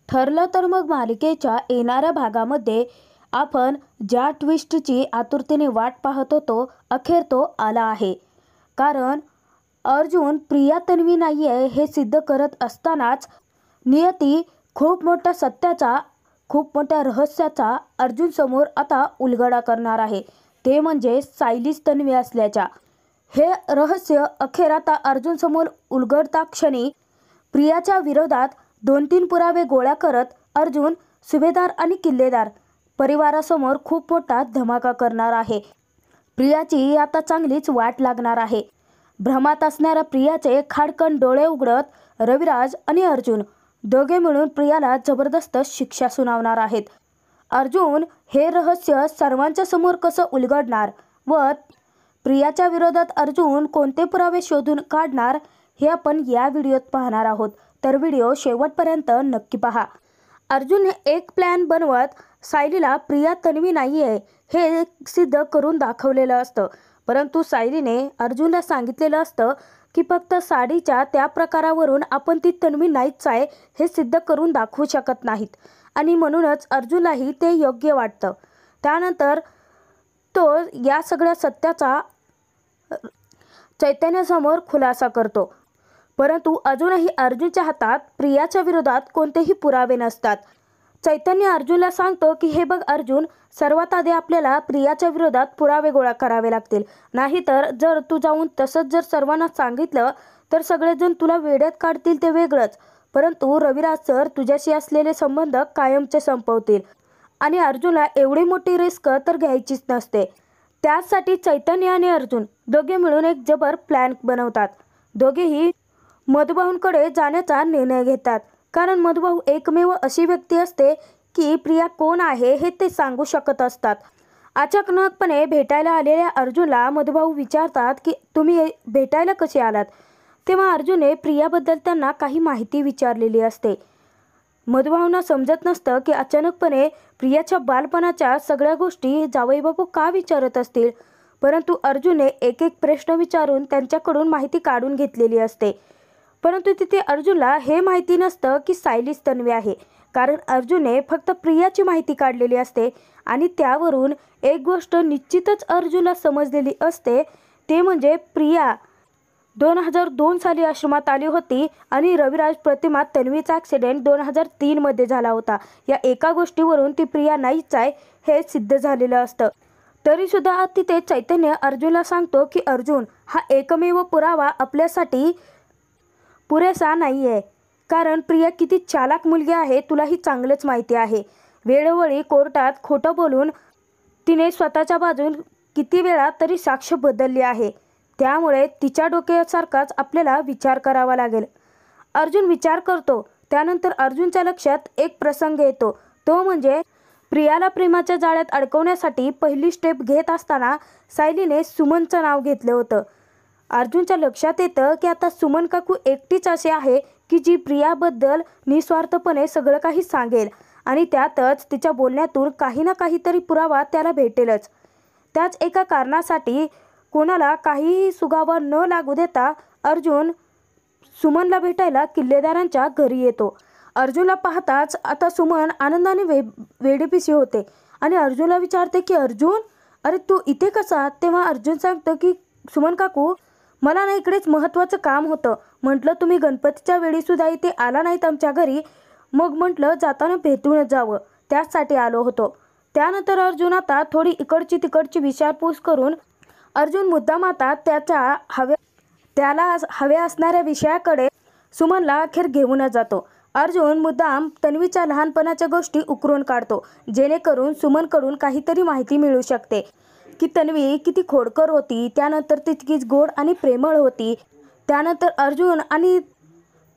ठरलं तर मग मालिकेच्या येणाऱ्या भागामध्ये आपण ज्या ट्विस्टची आतुरतेने वाट पाहत होतो अखेर तो आला आहे. कारण अर्जुन प्रिया तन्वी नाही आहे हे सिद्ध करत असतानाच नियती खूप मोठ्या सत्याचा, खूप मोठ्या रहस्याचा अर्जुन समोर आता उलगडा करणार आहे. ते म्हणजे सायलीच तन्वी असल्याच्या. हे रहस्य अखेर आता अर्जुन समोर उलगडता क्षणी प्रियाच्या विरोधात 2-3 पुरावे गोळा करत अर्जुन सुभेदार आणि किल्लेदार परिवारासमोर खूप मोठा धमाका करणार आहे. प्रियाची आता चांगलीच वाट लागणार आहे. भ्रमात असणाऱ्या प्रियाचे खाडकन डोळे उघडत रविराज आणि अर्जुन दोघे मिळून प्रियाला जबरदस्त शिक्षा सुनावणार आहेत. अर्जुन हे रहस्य सर्वांच्या समोर कसं उलगडणार व प्रियाच्या विरोधात अर्जुन कोणते पुरावे शोधून काढणार हे आपण या व्हिडिओत पाहणार आहोत. तर व्हिडिओ शेवटपर्यंत नक्की पहा. अर्जुनने एक प्लॅन बनवत सायलीला प्रिया तन्वी नाही आहे हे सिद्ध करून दाखवलेलं असतं. परंतु सायलीने अर्जुनला सांगितलेलं असतं की फक्त साडीच्या त्या प्रकारावरून आपण ती तन्वी नाहीच आहे हे सिद्ध करून दाखवू शकत नाहीत आणि म्हणूनच अर्जुनलाही ते योग्य वाटतं. त्यानंतर तो या सगळ्या सत्याचा चैतन्यासमोर खुलासा करतो. परंतु अजूनही अर्जुनच्या हातात प्रियाच्या विरोधात कोणतेही पुरावे नसतात. चैतन्य अर्जुनला सांगतो की हे बघ अर्जुन, सर्वात आधी आपल्याला प्रियाच्या विरोधात पुरावे गोळा करावे लागतील. नाहीतर जर तू जाऊन तसंच जर सर्वांना सांगितलं तर सगळेजण तुला वेड्यात काढतील ते वेगळंच, परंतु रविराज सर तुझ्याशी असलेले संबंध कायमचे संपवतील आणि अर्जुनला एवढी मोठी रिस्क तर घ्यायचीच नसते. त्यासाठी चैतन्य आणि अर्जुन दोघे मिळून एक जबर प्लॅन बनवतात. दोघेही मधुभाऊंकडे जाण्याचा निर्णय घेतात. कारण मधुभाऊ एकमेव अशी व्यक्ती असते की प्रिया कोण आहे हे ते सांगू शकत असतात. अचानकपणे भेटायला आलेल्या अर्जुनला मधुभाऊ विचारतात की तुम्ही भेटायला कसे आलात. तेव्हा अर्जुनने प्रियाबद्दल त्यांना काही माहिती विचारलेली असते. मधुभाऊंना समजत नसतं की अचानकपणे प्रियाच्या बालपणाच्या सगळ्या गोष्टी जावईबापू का विचारत असतील. परंतु अर्जुनने एक एक प्रश्न विचारून त्यांच्याकडून माहिती काढून घेतलेली असते. परंतु तिथे अर्जुनला हे माहिती नसतं की सायलीच तन्वी आहे. कारण अर्जुनने फक्त प्रियाची माहिती काढलेली असते आणि त्यावरून एक गोष्ट निश्चितच अर्जुनला समजलेली असते, ते म्हणजे प्रिया 2002 साली आश्रमात आली होती आणि रविराज प्रतिमा तन्वीचा ॲक्सिडेंट 2003 मध्ये झाला होता. या एका गोष्टीवरून ती प्रिया नाहीच आहे हे सिद्ध झालेलं असतं. तरीसुद्धा तिथे चैतन्य अर्जुनला सांगतो की अर्जुन, हा एकमेव पुरावा आपल्यासाठी पुरेसा नाही आहे. कारण प्रिया किती चालाक मुलगी आहे तुलाही चांगलंच माहिती आहे. वेळोवेळी कोर्टात खोटं बोलून तिने स्वतःच्या बाजून किती वेळा तरी साक्ष बदलली आहे. त्यामुळे तिच्या डोक्यासारखाच आपल्याला विचार करावा लागेल. अर्जुन विचार करतो. त्यानंतर अर्जुनच्या लक्षात एक प्रसंग येतो. तो म्हणजे प्रियाला प्रेमाच्या जाळ्यात अडकवण्यासाठी पहिली स्टेप घेत असताना सायलीने सुमनचं नाव घेतलं होतं. अर्जुनच्या लक्षात येतं की आता सुमन काकू एकटीच अशी आहे की जी प्रियाबद्दल निस्वार्थपणे सगळं काही सांगेल आणि त्यातच तिच्या बोलण्यातून काही ना काहीतरी पुरावा त्याला भेटेलच. त्याच एका कारणासाठी कोणाला काहीही सुगावा न लागू देता अर्जुन सुमनला भेटायला किल्लेदारांच्या घरी येतो. अर्जुनला पाहताच आता सुमन आनंदाने वेडीपिशी होते आणि अर्जुनला विचारते की अर्जुन, अरे तू इथे कसा. तेव्हा अर्जुन सांगतो की सुमन काकू, मला ना इकडेच महत्त्वाचं काम होतं. म्हटलं तुम्ही गणपतीच्या वेळीसुद्धा इथे आला नाहीत आमच्या घरी, मग म्हटलं जाताना भेटूनच जावं, त्याचसाठी आलो होतो. त्यानंतर अर्जुन आता थोडी इकडची तिकडची विचारपूस करून अर्जुन मुद्दाम आता त्याला हव्या असणाऱ्या विषयाकडे सुमनला अखेर घेऊनच जातो. अर्जुन मुद्दाम तन्वीच्या लहानपणाच्या गोष्टी उकरून काढतो जेणेकरून सुमनकडून काहीतरी माहिती मिळू शकते की तन्वी किती खोडकर होती, त्यानंतर तितकीच गोड आणि प्रेमळ होती. त्यानंतर अर्जुन आणि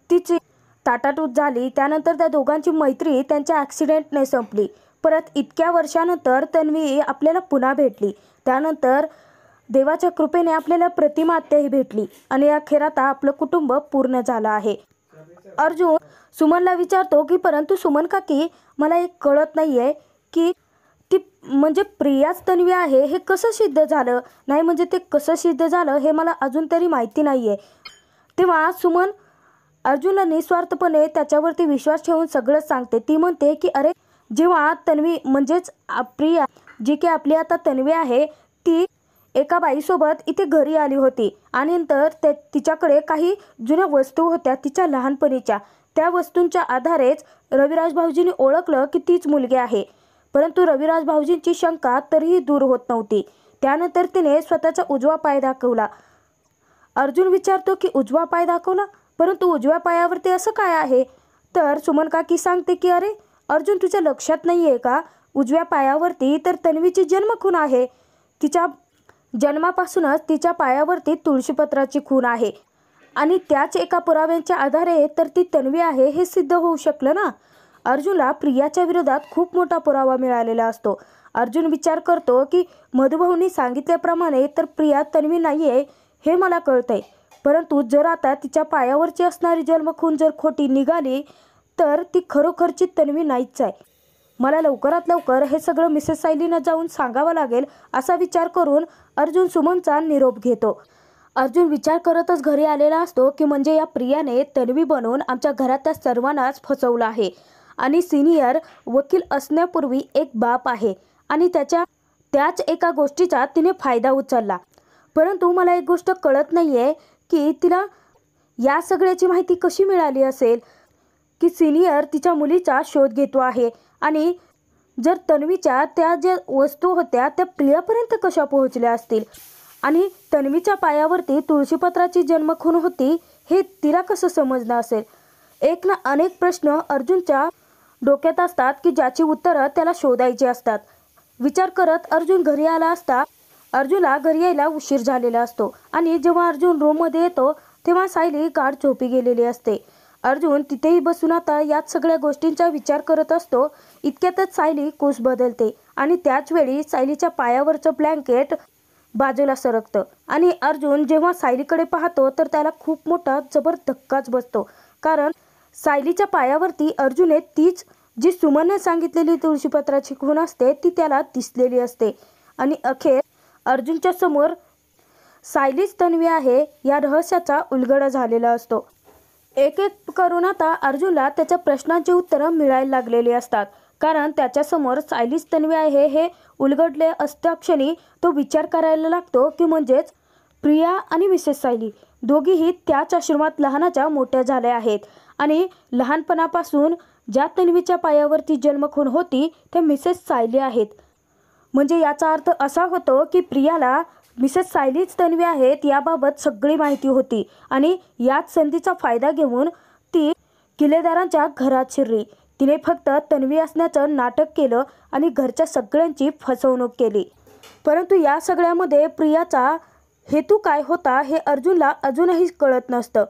तिची ताटातूट झाली. त्यानंतर त्या दोघांची मैत्री त्यांच्या ॲक्सिडेंटने संपली. परत इतक्या वर्षानंतर तन्वी आपल्याला पुन्हा भेटली. त्यानंतर देवाच्या कृपेने आपल्याला प्रतिमा आत्याही भेटली आणि अखेर आता आपलं कुटुंब पूर्ण झालं आहे. अर्जुन सुमनला विचारतो की परंतु सुमन काकी, मला एक कळत नाही आहे की ती म्हणजे प्रियाच तन्वी आहे हे कसं सिद्ध झालं. नाही म्हणजे ते कसं सिद्ध झालं हे मला अजून तरी माहिती नाही आहे. तेव्हा सुमन अर्जुनला निस्वार्थपणे त्याच्यावरती विश्वास ठेवून सगळं सांगते. ती म्हणते की अरे, जेव्हा तन्वी म्हणजेच प्रिया जी की आपली आता तन्वी आहे, ती एका बाईसोबत इथे घरी आली होती आणि नंतर तिच्याकडे काही जुन्या वस्तू होत्या तिच्या लहानपणीच्या. त्या वस्तूंच्या आधारेच रविराज भाऊजींनी ओळखलं की तीच मुलगी आहे. परंतु रविराज भाऊजींची शंका तरीही दूर होत नव्हती. त्यानंतर तिने स्वतःचा उजवा पाय दाखवला. अर्जुन विचारतो की उजवा पाय दाखवला, परंतु उजव्या पायावरती असं काय आहे? तर सुमन काकी सांगते की अरे अर्जुन, तुझ्या लक्षात नाही आहे का, उजव्या पायावरती तर तन्वीची जन्मखून आहे. तिच्या जन्मापासूनच तिच्या पायावरती तुळशीपत्राची खून आहे आणि त्याच एका पुराव्यांच्या आधारे तर ती तन्वी आहे हे सिद्ध होऊ शकलं ना. अर्जुनला प्रियाच्या विरोधात खूप मोठा पुरावा मिळालेला असतो. अर्जुन विचार करतो की मधुभाऊंनी सांगितल्याप्रमाणे तर प्रिया तन्वी नाही आहे हे मला कळतंय, परंतु जर आता तिच्या पायावरची असणारी जन्मखून जर खोटी निघाली तर ती खरोखरची तन्वी नाहीच आहे. मला लवकरात लवकर हे सगळं मिसेस सायलीनं जाऊन सांगावं लागेल असा विचार करून अर्जुन सुमनचा निरोप घेतो. अर्जुन विचार करतच घरी आलेला असतो की म्हणजे या प्रियाने तन्वी बनवून आमच्या घरातल्या सर्वांनाच फसवलं आहे आणि सिनियर वकील असण्यापूर्वी एक बाप आहे आणि त्याच एका गोष्टीचा तिने फायदा उचलला. परंतु मला एक गोष्ट कळत नाही आहे की तिला या सगळ्याची माहिती कशी मिळाली असेल की सिनियर तिच्या मुलीचा शोध घेतो आहे आणि जर तन्वीच्या त्या ज्या वस्तू होत्या त्या प्रियापर्यंत कशा पोहोचल्या असतील आणि तन्वीच्या पायावरती तुळशीपत्राची जन्मखून होती हे तिला कसं समजलं असेल. एक ना अनेक प्रश्न अर्जुनच्या डोक्यात असतात की ज्याची उत्तरं त्याला शोधायची असतात. विचार करत अर्जुन घरी आला असता अर्जुनला घरी यायला उशीर झालेला असतो आणि जेव्हा अर्जुन रूममध्ये येतो तेव्हा सायली गाढ झोपी गेलेली असते. अर्जुन तिथेही बसून आता याच सगळ्या गोष्टींचा विचार करत असतो. इतक्यातच सायली कूस बदलते आणि त्याच वेळी सायलीच्या पायावरचं ब्लँकेट बाजूला सरकतं आणि अर्जुन जेव्हा सायलीकडे पाहतो तर त्याला खूप मोठा जबर धक्काच बसतो. कारण सायलीच्या पायावरती अर्जुनने तीच जी सुमनने सांगितलेली तुळशीपत्राची खून असते ती त्याला दिसलेली असते आणि अखेर अर्जुनच्या समोर सायलीच तन्वी आहे या रहस्याचा उलगडा झालेला असतो. एक एक करून आता अर्जुनला त्याच्या प्रश्नांची उत्तरं मिळायला लागलेली असतात. कारण त्याच्यासमोर सायलीच तन्वी आहे हे उलगडले असत्या क्षणी तो विचार करायला लागतो की म्हणजेच प्रिया आणि मिसेस सायली दोघीही त्याच आश्रमात लहानाच्या मोठ्या झाल्या आहेत आणि लहानपणापासून ज्या तन्वीच्या पायावरती जन्मखून होती त्या मिसेस सायली आहेत. म्हणजे याचा अर्थ असा होतो की प्रियाला मिसेस सायलीच तन्वी आहेत याबाबत सगळी माहिती होती आणि याच संधीचा फायदा घेऊन ती किल्लेदारांच्या घरात शिरली. तिने फक्त तन्वी असण्याचं नाटक केलं आणि घरच्या सगळ्यांची फसवणूक केली. परंतु या सगळ्यामध्ये प्रियाचा हेतू काय होता हे अर्जुनला अजूनही कळत नसतं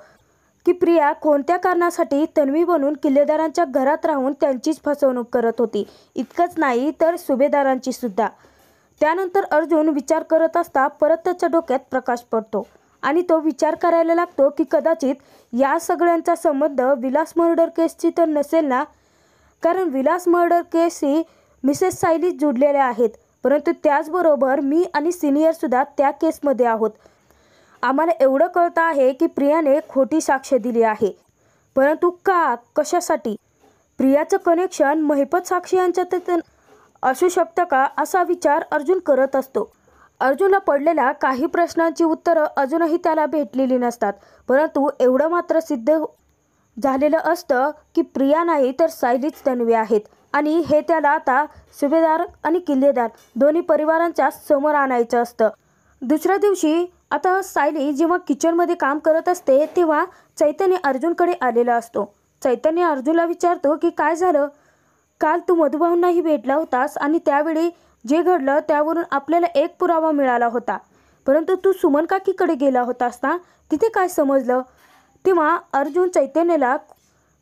की प्रिया कोणत्या कारणासाठी तन्वी बनून किल्लेदारांच्या घरात राहून त्यांचीच फसवणूक करत होती. इतकंच नाही तर सुभेदारांची सुद्धा. त्यानंतर अर्जुन विचार करत असता परत त्याच्या डोक्यात प्रकाश पडतो आणि तो विचार करायला लागतो की कदाचित या सगळ्यांचा संबंध विलास मर्डर केसची तर नसेल ना, कारण विलास मर्डर केसशी मिसेस सायली जुडलेल्या आहेत. परंतु त्याचबरोबर मी आणि सिनियरसुद्धा त्या केसमध्ये आहोत. आम्हाला एवढं कळतं आहे की प्रियाने खोटी साक्ष दिली आहे, परंतु का, कशासाठी? प्रियाचं कनेक्शन महिपत साक्षी यांच्यात असू शकतं का असा विचार अर्जुन करत असतो. अर्जुनला पडलेल्या काही प्रश्नांची उत्तरं अजूनही त्याला भेटलेली नसतात. परंतु एवढं मात्र सिद्ध झालेलं असतं की प्रिया नाही तर सायलीच तन्वी आहेत आणि हे त्याला आता सुभेदार आणि किल्लेदार दोन्ही परिवारांच्या समोर आणायचं असतं. दुसऱ्या दिवशी आता सायली जेव्हा किचनमध्ये काम करत असते तेव्हा चैतन्य अर्जुनकडे आलेला असतो. चैतन्य अर्जुनला विचारतो की काय झालं, काल तू मधुभाऊंनाही भेटला होतास आणि त्यावेळी जे घडलं त्यावरून आपल्याला एक पुरावा मिळाला होता, परंतु तू सुमन काकीकडे गेला होतास ना, तिथे काय समजलं? तेव्हा अर्जुन चैतन्यला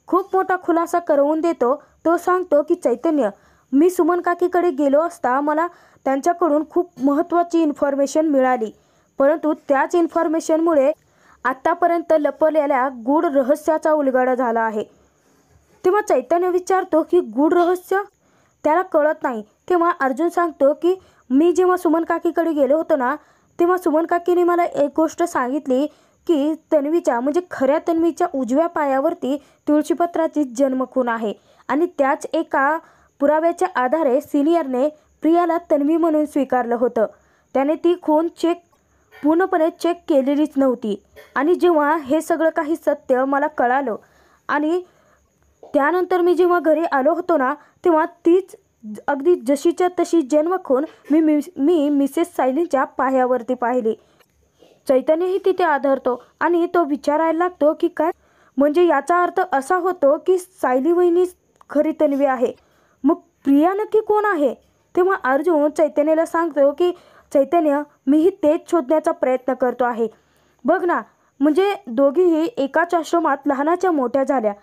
खूप मोठा खुलासा करवून देतो. तो सांगतो की चैतन्य, मी सुमन काकीकडे गेलो असता मला त्यांच्याकडून खूप महत्त्वाची इन्फॉर्मेशन मिळाली, परंतु त्याच इन्फॉर्मेशनमुळे आत्तापर्यंत लपवलेल्या गूढ रहस्याचा उलगडा झाला आहे. तेव्हा चैतन्य विचारतो की गूढ रहस्य? त्याला कळत नाही. तेव्हा अर्जुन सांगतो की मी जेव्हा सुमन काकीकडे गेलो होतो ना तेव्हा सुमन काकीने मला एक गोष्ट सांगितली की तन्वीच्या म्हणजे खऱ्या तन्वीच्या उजव्या पायावरती तुळशीपत्राची जन्मखून आहे आणि त्याच एका पुराव्याच्या आधारे सिनियरने प्रियाला तन्वी म्हणून स्वीकारलं होतं. त्याने ती खून पूर्णपणे चेक केलेलीच नव्हती. आणि जेव्हा हे सगळं काही सत्य मला कळालं आणि त्यानंतर मी जेव्हा घरी आलो होतो ना, तेव्हा तीच अगदी जशीच्या तशी जन्मखून मी मिसेस सायलीच्या पायावरती पाहिली. चैतन्यही तिथे आढळतो आणि तो विचारायला लागतो की काय, म्हणजे याचा अर्थ असा होतो की सायली वहिनीच खरी तन्वी आहे. मग प्रिया नक्की कोण आहे? तेव्हा अर्जुन चैतन्याला सांगतो की चैतन्य, मीही तेच शोधण्याचा प्रयत्न करतो आहे. बघ ना, म्हणजे दोघीही एकाच आश्रमात लहानाच्या मोठ्या झाल्या.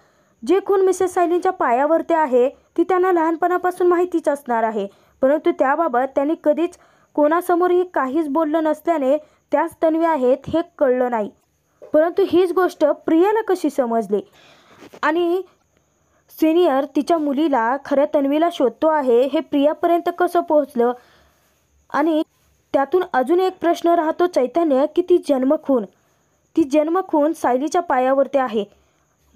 जे खून मिसेस सायलीच्या पायावरती आहे ती त्यांना लहानपणापासून माहितीच असणार आहे, परंतु त्याबाबत त्यांनी कधीच कोणासमोरही काहीच बोललं नसल्याने त्याच तन्वी आहेत हे कळलं नाही. परंतु हीच गोष्ट प्रियाला कशी समजली आणि सिनियर तिच्या मुलीला खऱ्या तन्वीला शोधतो आहे हे प्रियापर्यंत कसं पोहोचलं? आणि त्यातून अजून एक प्रश्न राहतो चैतन्य की ती जन्मखून सायलीच्या पायावरती आहे,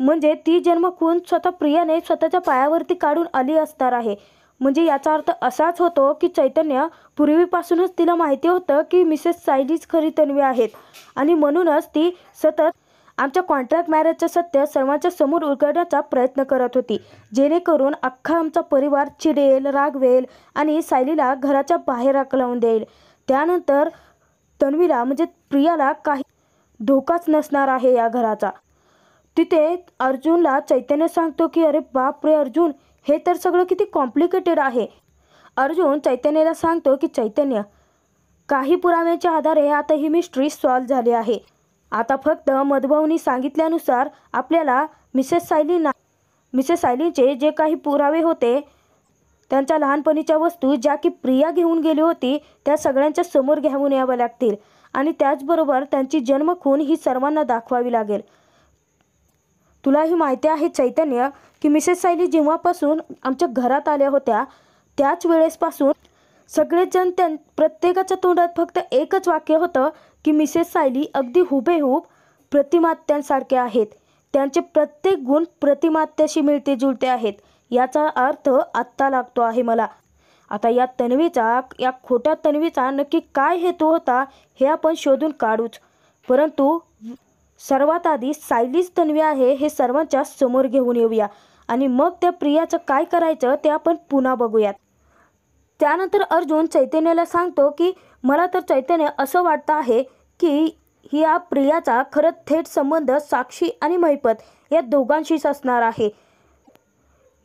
म्हणजे ती जन्मखून स्वतः प्रियाने स्वतःच्या पायावरती काढून आली असणार आहे. म्हणजे याचा अर्थ असाच होतो की चैतन्य पूर्वीपासूनच तिला माहिती होतं की मिसेस सायलीच खरी तन्वी आहेत आणि म्हणूनच ती सतत आमच्या कॉन्ट्रॅक्ट मॅरेजचं सत्य सर्वांच्या समोर उलगडण्याचा प्रयत्न करत होती, जेणेकरून अख्खा आमचा परिवार चिडेल, रागवेल आणि सायलीला घराच्या बाहेर हाकलून देईल. त्यानंतर तन्वीला म्हणजे प्रियाला काही धोकाच नसणार आहे या घराचा. तिथे अर्जुनला चैतन्य सांगतो की अरे बापरे अर्जुन, हे तर सगळं किती कॉम्प्लिकेटेड आहे. अर्जुन चैतन्याला सांगतो की चैतन्य, काही पुराव्यांच्या आधारे आता ही मिस्ट्री सॉल्व्ह झाली आहे. आता फक्त मधुभाऊनी सांगितल्यानुसार आपल्याला मिसेस सायलीचे जे काही पुरावे होते, त्यांच्या लहानपणीच्या वस्तू ज्या की प्रिया घेऊन गेली होती त्या सगळ्यांच्या समोर घेऊन याव्या लागतील आणि त्याचबरोबर त्यांची जन्मखून ही सर्वांना दाखवावी लागेल. तुलाही माहिती आहे चैतन्य की मिसेस सायली जेव्हापासून आमच्या घरात आल्या होत्या त्याच वेळेसपासून सगळेच जण प्रत्येकाच्या तोंडात फक्त एकच वाक्य होतं की मिसेस सायली अगदी हुबेहूब प्रतिमात्यांसारखे आहेत. त्यांचे प्रत्येक गुण प्रतिमात्याशी मिळते जुळते आहेत. याचा अर्थ आत्ता लागतो आहे मला. आता या खोट्या तन्वीचा नक्की काय हेतू होता हे आपण शोधून काढूच, परंतु सर्वात आधी सायलीच तन्वी आहे हे सर्वांच्या समोर घेऊन येऊया आणि मग त्या प्रियाचं काय करायचं ते आपण पुन्हा बघूयात. त्यानंतर अर्जुन चैतन्याला सांगतो की मला तर चैतन्य असं वाटतं आहे की या प्रियाचा खरं थेट संबंध साक्षी आणि महिपत या दोघांशीच असणार आहे.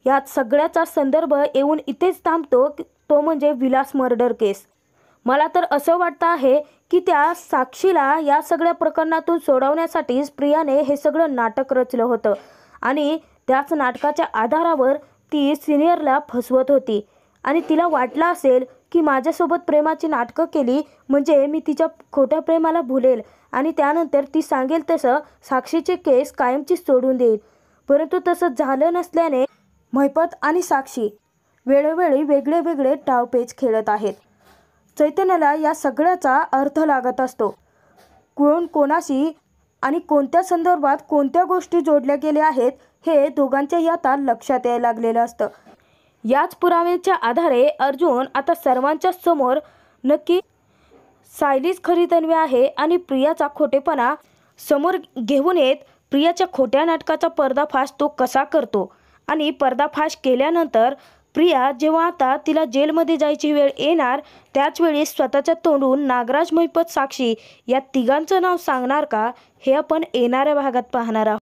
यात सगळ्याचा संदर्भ येऊन इथेच थांबतो, तो म्हणजे विलास मर्डर केस. मला तर असं वाटतं आहे की त्या साक्षीला या सगळ्या प्रकरणातून सोडवण्यासाठीच प्रियाने हे सगळं नाटक रचलं होतं आणि त्याच नाटकाच्या आधारावर ती सिनियरला फसवत होती आणि तिला वाटलं असेल की माझ्यासोबत प्रेमाची नाटकं केली म्हणजे मी तिच्या खोट्या प्रेमाला भुलेल आणि त्यानंतर ती सांगेल तसं साक्षीचे केस कायमची सोडून देईल. परंतु तसं झालं नसल्याने महिपत आणि साक्षी वेळोवेळी वेगळे वेगळे डावपेच खेळत आहेत. चैतन्याला या सगळ्याचा अर्थ लागत असतो. कोण कोणाशी आणि कोणत्या संदर्भात कोणत्या गोष्टी जोडल्या गेल्या आहेत हे दोघांच्याही आता लक्षात यायला लागलेलं असतं. याच पुराव्यांच्या आधारे अर्जुन आता सर्वांच्या समोर नक्की सायलीच खरी तन्वी आहे आणि प्रियाचा खोटेपणा समोर घेऊन येत प्रियाच्या खोट्या नाटकाचा पर्दाफाश तो कसा करतो आणि पर्दाफाश केल्यानंतर प्रिया जेव्हा आता तिला जेलमध्ये जायची वेळ येणार त्याचवेळी स्वतःच्या तोंडून नागराज, महिपत, साक्षी या तिघांचं नाव सांगणार का हे आपण येणाऱ्या भागात पाहणार आहोत.